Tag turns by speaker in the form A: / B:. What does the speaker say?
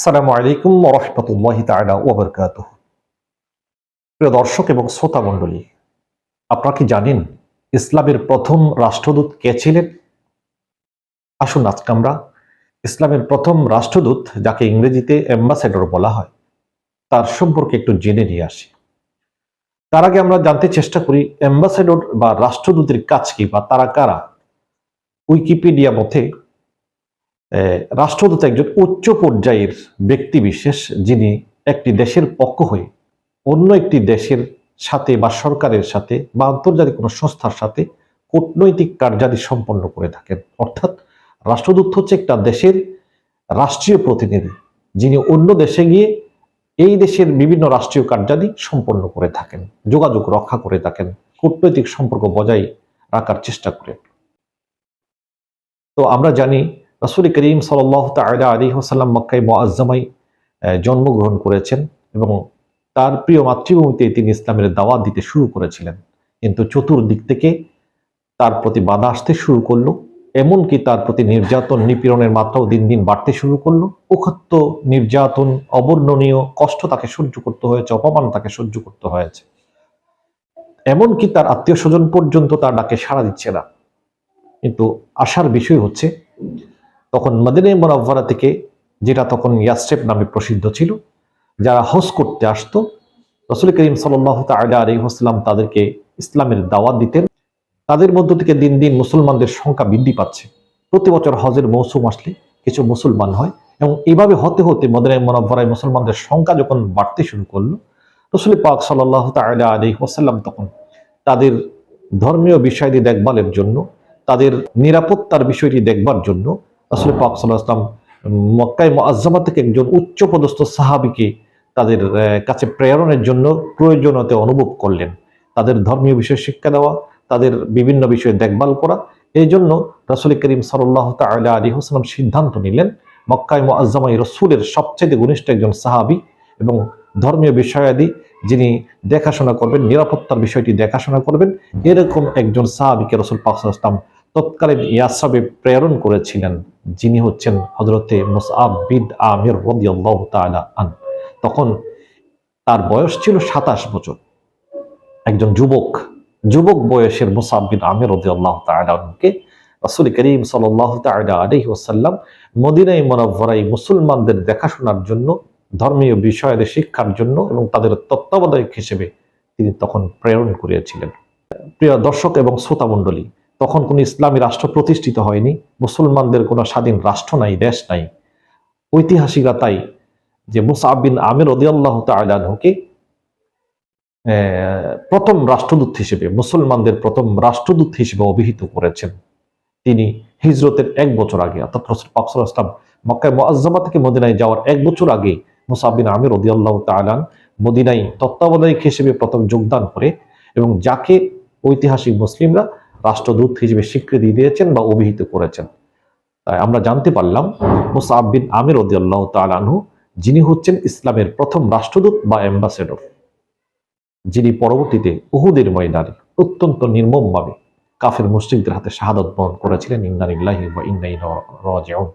A: আসসালামু আলাইকুম ওয়া রাহমাতুল্লাহি তাআলা ওয়া বারাকাতুহু। প্রিয় দর্শক এবং শ্রোতা মণ্ডলী, আপনারা কি জানেন ইসলামের প্রথম রাষ্ট্রদূত কে ছিলেন? আসুন আজকে আমরা ইসলামের প্রথম রাষ্ট্রদূত, যাকে ইংরেজিতে অ্যাম্বাসেডর বলা হয়, তার সম্পর্কে একটু জেনে নিয়ে আসি। তার আগে আমরা জানতে চেষ্টা করি অ্যাম্বাসেডর বা রাষ্ট্রদূতের কাজ কি বা তারা কারা। উইকিপিডিয়া মতে রাষ্ট্রদূত একজন উচ্চ পর্যায়ের ব্যক্তি বিশেষ, যিনি একটি দেশের পক্ষ হয়ে অন্য একটি দেশের সাথে বা সরকারের সাথে বা আন্তর্জাতিক কোনো সংস্থার সাথে কূটনৈতিক কার্যাদি সম্পন্ন করে থাকেন। অর্থাৎ রাষ্ট্রদূত হচ্ছে একটা দেশের রাষ্ট্রীয় প্রতিনিধি, যিনি অন্য দেশে গিয়ে এই দেশের বিভিন্ন রাষ্ট্রীয় কার্যাদি সম্পন্ন করে থাকেন, যোগাযোগ রক্ষা করে থাকেন, কূটনৈতিক সম্পর্ক বজায় রাখার চেষ্টা করেন। তো আমরা জানি রাসূল করিম সাল্লাল্লাহু তাআলা আলাইহি ওয়াসাল্লাম মক্কায় মুআজ্জামায় জন্মগ্রহণ করেছেন এবং তার প্রিয় মাতৃভূমিতে তিনি ইসলামের দাওয়াত দিতে শুরু করেছিলেন। কিন্তু চতুর্দিক থেকে তার প্রতি বাধা আসতে শুরু করলো, এমনকি তার প্রতি নির্যাতন নিপীড়নের মাত্রাও দিন দিন বাড়তে শুরু করলো। অকথ্য নির্যাতন, অবর্ণনীয় কষ্ট তাকে সহ্য করতে হয়েছে, অপমান তাকে সহ্য করতে হয়েছে। এমনকি তার আত্মীয় স্বজন পর্যন্ত তার ডাকে সাড়া দিচ্ছে না। কিন্তু আশার বিষয় হচ্ছে, তখন মদিনা মুনাওয়ারা থেকে, যেটা তখন ইয়াসরিব নামে প্রসিদ্ধ ছিল, যারা হজ করতে আসতো, রাসূল করিম সাল্লাল্লাহু তাআলা আলাইহি ওয়াসাল্লাম তাদেরকে ইসলামের দাওয়াত দিতেন। তাদের মধ্য থেকে দিন দিন মুসলমানদের সংখ্যা বৃদ্ধি পাচ্ছে। প্রতি বছর হজের মৌসুম আসলে কিছু মুসলমান হয় এবং এইভাবে হতে হতে মদিনা মুনাওয়ারায় মুসলমানদের সংখ্যা যখন বাড়তে শুরু করলো, রাসূল পাক সাল্লাল্লাহু তাআলা আলাইহি ওয়াসাল্লাম তখন তাদের ধর্মীয় বিষয়াদি দেখভালের জন্য, তাদের নিরাপত্তার বিষয়টি দেখবার জন্য রাসূল পাক সাল্লাল্লাহু আলাইহি ওয়াসাল্লাম মক্কায় মুআজ্জামা থেকে একজন উচ্চপদস্থ সাহাবীকে তাদের কাছে প্রেরণের জন্য প্রয়োজনীয়তা অনুভব করলেন। তাদের ধর্মীয় বিষয় শিক্ষা দেওয়া, তাদের বিভিন্ন বিষয়ে দেখভাল করা। এই জন্য রাসূল করিম সাল্লাল্লাহু তাআলা আলাইহি ওয়াসাল্লাম সিদ্ধান্ত নিলেন, মক্কায় মুআজ্জামায় রাসূলের সবচেয়ে ঘনিষ্ঠ একজন সাহাবী এবং ধর্মীয় বিষয়াদি যিনি দেখাশোনা করবেন, নিরাপত্তার বিষয়টি দেখাশোনা করবেন, এরকম একজন সাহাবীকে রাসূল পাক সাল্লাল্লাহু আলাইহি ওয়াসাল্লাম তৎকালীন ইয়াসরিবে প্রেরণ করেছিলেন, যিনি হচ্ছেন হযরতে মুসআব বিন আমির রাদিয়াল্লাহু তাআলা আনহু। তখন তার বয়স ছিল ২৭ বছর। একজন যুবক বয়সের মুসআব বিন আমির রাদিয়াল্লাহু তাআলা আনহুকে রাসূল করিম সাল্লাল্লাহু তাআলা আলাইহি ওয়াসাল্লাম মদিনায়ে মুনাওয়ারায় মুসলমানদের দেখাশোনার জন্য, ধর্মীয় বিষয়াদি শিক্ষার জন্য এবং তাদের তত্ত্বাবধায়ক হিসেবে তিনি তখন প্রেরণ করিয়েছিলেন। প্রিয় দর্শক এবং শ্রোতা মণ্ডলী, তখন কোনো ইসলামী রাষ্ট্র প্রতিষ্ঠিত হয়নি, মুসলমানদের কোনো স্বাধীন রাষ্ট্র নাই, দেশ নাই। ঐতিহাসিকরা তাই যে মুসআব বিন আমির রাদিয়াল্লাহু তাআলা আনহুকে প্রথম রাষ্ট্রদূত হিসেবে, মুসলমানদের প্রথম রাষ্ট্রদূত হিসেবে অভিহিত করেছেন। তিনি হিজরতের ১ বছর আগে, অর্থাৎ রাসূল পাক সাল্লাল্লাহু আলাইহি ওয়াসাল্লাম মক্কায় মুআজ্জামা থেকে মদিনায় যাওয়ার ১ বছর আগে মুসআব বিন আমির রাদিয়াল্লাহু তাআলা মদিনায় তত্ত্বাবধায়ক হিসেবে প্রথম যোগদান করে এবং যাকে ঐতিহাসিক মুসলিমরা রাষ্ট্রদূত হিসেবে স্বীকৃতি দিয়েছেন বা অভিহিত করেছেন। তাই আমরা জানতে পারলাম মুসআব বিন আমির রাদিয়াল্লাহু তাআলা আনহু যিনি হচ্ছেন ইসলামের প্রথম রাষ্ট্রদূত বা অ্যাম্বাসেডর, যিনি পরবর্তীতে উহুদের ময়দানে অত্যন্ত নির্মমভাবে কাফের মুশরিকদের হাতে শাহাদাত বরণ করেছিলেন। ইন্না লিল্লাহি ওয়া ইন্না ইলাইহি রাজিউন।